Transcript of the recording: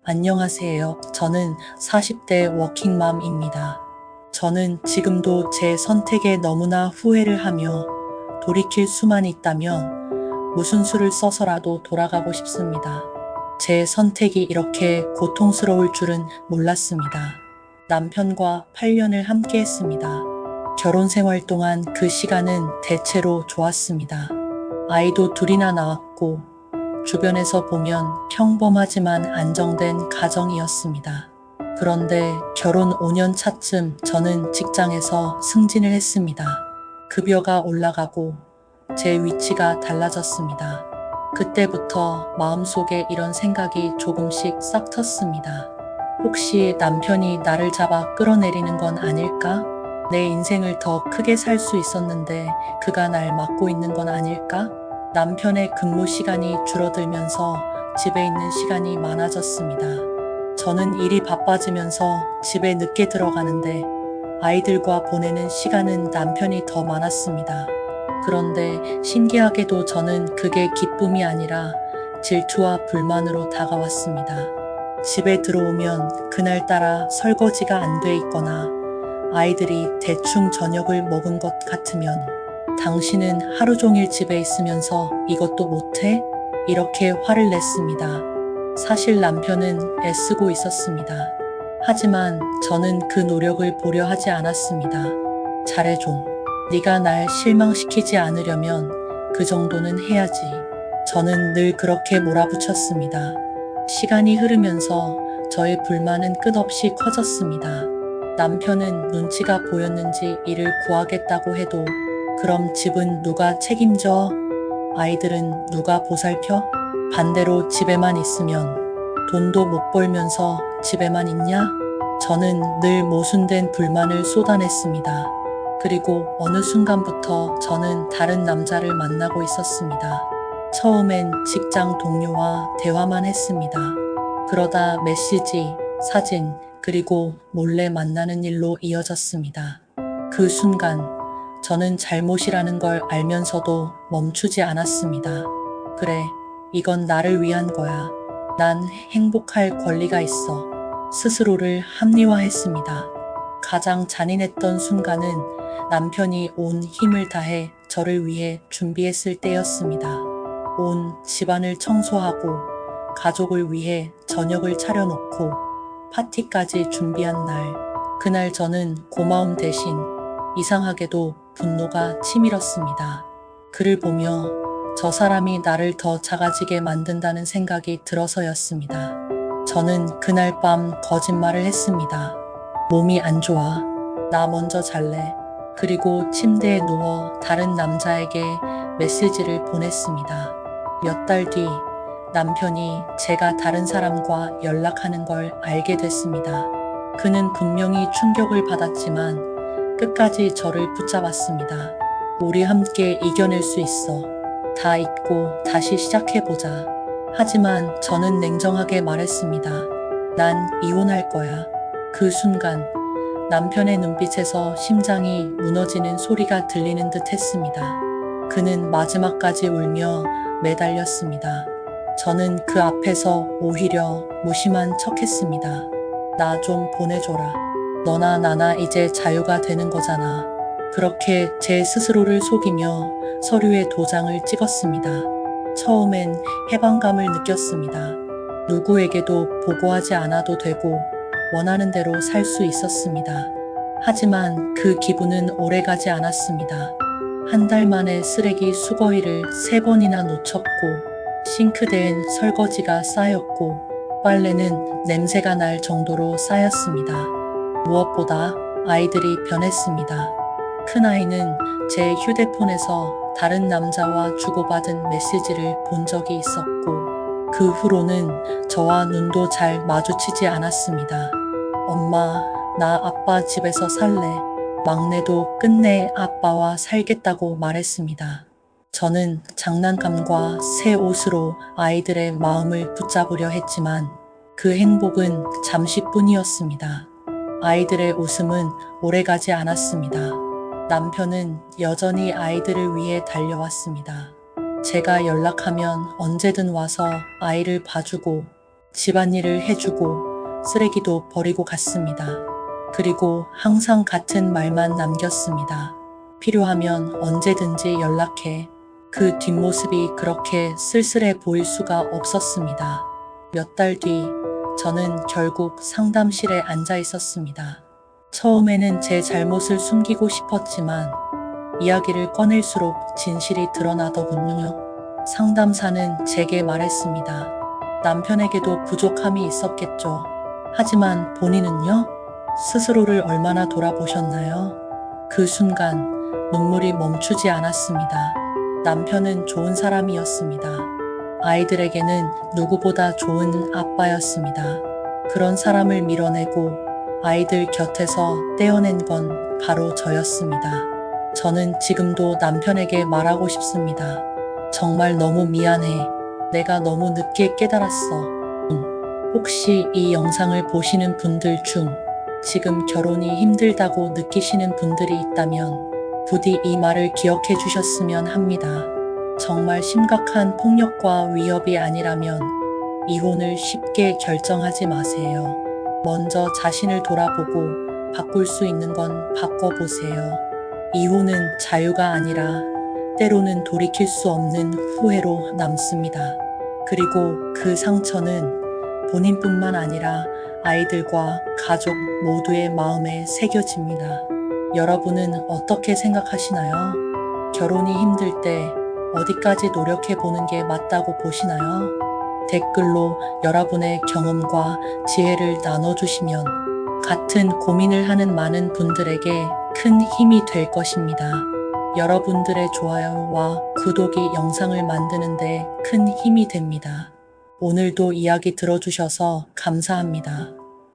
안녕하세요. 저는 40대 워킹맘입니다. 저는 지금도 제 선택에 너무나 후회를 하며 돌이킬 수만 있다면 무슨 수를 써서라도 돌아가고 싶습니다. 제 선택이 이렇게 고통스러울 줄은 몰랐습니다. 남편과 8년을 함께 했습니다. 결혼 생활 동안 그 시간은 대체로 좋았습니다. 아이도 둘이나 낳았고 주변에서 보면 평범하지만 안정된 가정이었습니다. 그런데 결혼 5년 차쯤 저는 직장에서 승진을 했습니다. 급여가 올라가고 제 위치가 달라졌습니다. 그때부터 마음속에 이런 생각이 조금씩 싹 텄습니다. 혹시 남편이 나를 잡아 끌어내리는 건 아닐까? 내 인생을 더 크게 살 수 있었는데 그가 날 막고 있는 건 아닐까? 남편의 근무 시간이 줄어들면서 집에 있는 시간이 많아졌습니다. 저는 일이 바빠지면서 집에 늦게 들어가는데 아이들과 보내는 시간은 남편이 더 많았습니다. 그런데 신기하게도 저는 그게 기쁨이 아니라 질투와 불만으로 다가왔습니다. 집에 들어오면 그날따라 설거지가 안 돼 있거나 아이들이 대충 저녁을 먹은 것 같으면 당신은 하루 종일 집에 있으면서 이것도 못해? 이렇게 화를 냈습니다. 사실 남편은 애쓰고 있었습니다. 하지만 저는 그 노력을 보려 하지 않았습니다. 잘해줘. 네가 날 실망시키지 않으려면 그 정도는 해야지. 저는 늘 그렇게 몰아붙였습니다. 시간이 흐르면서 저의 불만은 끝없이 커졌습니다. 남편은 눈치가 보였는지 일을 구하겠다고 해도 그럼 집은 누가 책임져? 아이들은 누가 보살펴? 반대로 집에만 있으면 돈도 못 벌면서 집에만 있냐? 저는 늘 모순된 불만을 쏟아냈습니다. 그리고 어느 순간부터 저는 다른 남자를 만나고 있었습니다. 처음엔 직장 동료와 대화만 했습니다. 그러다 메시지, 사진, 그리고 몰래 만나는 일로 이어졌습니다. 그 순간 저는 잘못이라는 걸 알면서도 멈추지 않았습니다. 그래, 이건 나를 위한 거야. 난 행복할 권리가 있어. 스스로를 합리화했습니다. 가장 잔인했던 순간은 남편이 온 힘을 다해 저를 위해 준비했을 때였습니다. 온 집안을 청소하고 가족을 위해 저녁을 차려놓고 파티까지 준비한 날. 그날 저는 고마움 대신 이상하게도 분노가 치밀었습니다. 그를 보며 저 사람이 나를 더 작아지게 만든다는 생각이 들어서였습니다. 저는 그날 밤 거짓말을 했습니다. 몸이 안 좋아. 나 먼저 잘래. 그리고 침대에 누워 다른 남자에게 메시지를 보냈습니다. 몇 달 뒤 남편이 제가 다른 사람과 연락하는 걸 알게 됐습니다. 그는 분명히 충격을 받았지만 끝까지 저를 붙잡았습니다. 우리 함께 이겨낼 수 있어. 다 잊고 다시 시작해보자. 하지만 저는 냉정하게 말했습니다. 난 이혼할 거야. 그 순간 남편의 눈빛에서 심장이 무너지는 소리가 들리는 듯 했습니다. 그는 마지막까지 울며 매달렸습니다. 저는 그 앞에서 오히려 무심한 척했습니다. 나 좀 보내줘라. 너나 나나 이제 자유가 되는 거잖아. 그렇게 제 스스로를 속이며 서류에 도장을 찍었습니다. 처음엔 해방감을 느꼈습니다. 누구에게도 보고하지 않아도 되고 원하는 대로 살 수 있었습니다. 하지만 그 기분은 오래가지 않았습니다. 한 달 만에 쓰레기 수거일을 3번이나 놓쳤고 싱크대엔 설거지가 쌓였고 빨래는 냄새가 날 정도로 쌓였습니다. 무엇보다 아이들이 변했습니다. 큰아이는 제 휴대폰에서 다른 남자와 주고받은 메시지를 본 적이 있었고 그 후로는 저와 눈도 잘 마주치지 않았습니다. 엄마, 나 아빠 집에서 살래. 막내도 끝내 아빠와 살겠다고 말했습니다. 저는 장난감과 새 옷으로 아이들의 마음을 붙잡으려 했지만 그 행복은 잠시뿐이었습니다. 아이들의 웃음은 오래가지 않았습니다. 남편은 여전히 아이들을 위해 달려왔습니다. 제가 연락하면 언제든 와서 아이를 봐주고 집안일을 해주고 쓰레기도 버리고 갔습니다. 그리고 항상 같은 말만 남겼습니다. 필요하면 언제든지 연락해. 그 뒷모습이 그렇게 쓸쓸해 보일 수가 없었습니다. 몇 달 뒤, 저는 결국 상담실에 앉아 있었습니다. 처음에는 제 잘못을 숨기고 싶었지만, 이야기를 꺼낼수록 진실이 드러나더군요. 상담사는 제게 말했습니다. 남편에게도 부족함이 있었겠죠. 하지만 본인은요? 스스로를 얼마나 돌아보셨나요? 그 순간 눈물이 멈추지 않았습니다. 남편은 좋은 사람이었습니다. 아이들에게는 누구보다 좋은 아빠였습니다. 그런 사람을 밀어내고 아이들 곁에서 떼어낸 건 바로 저였습니다. 저는 지금도 남편에게 말하고 싶습니다. 정말 너무 미안해. 내가 너무 늦게 깨달았어. 혹시 이 영상을 보시는 분들 중 지금 결혼이 힘들다고 느끼시는 분들이 있다면 부디 이 말을 기억해 주셨으면 합니다. 정말 심각한 폭력과 위협이 아니라면 이혼을 쉽게 결정하지 마세요. 먼저 자신을 돌아보고 바꿀 수 있는 건 바꿔보세요. 이혼은 자유가 아니라 때로는 돌이킬 수 없는 후회로 남습니다. 그리고 그 상처는 본인뿐만 아니라 아이들과 가족 모두의 마음에 새겨집니다. 여러분은 어떻게 생각하시나요? 결혼이 힘들 때 어디까지 노력해 보는 게 맞다고 보시나요? 댓글로 여러분의 경험과 지혜를 나눠주시면 같은 고민을 하는 많은 분들에게 큰 힘이 될 것입니다. 여러분들의 좋아요와 구독이 영상을 만드는데 큰 힘이 됩니다. 오늘도 이야기 들어주셔서 감사합니다.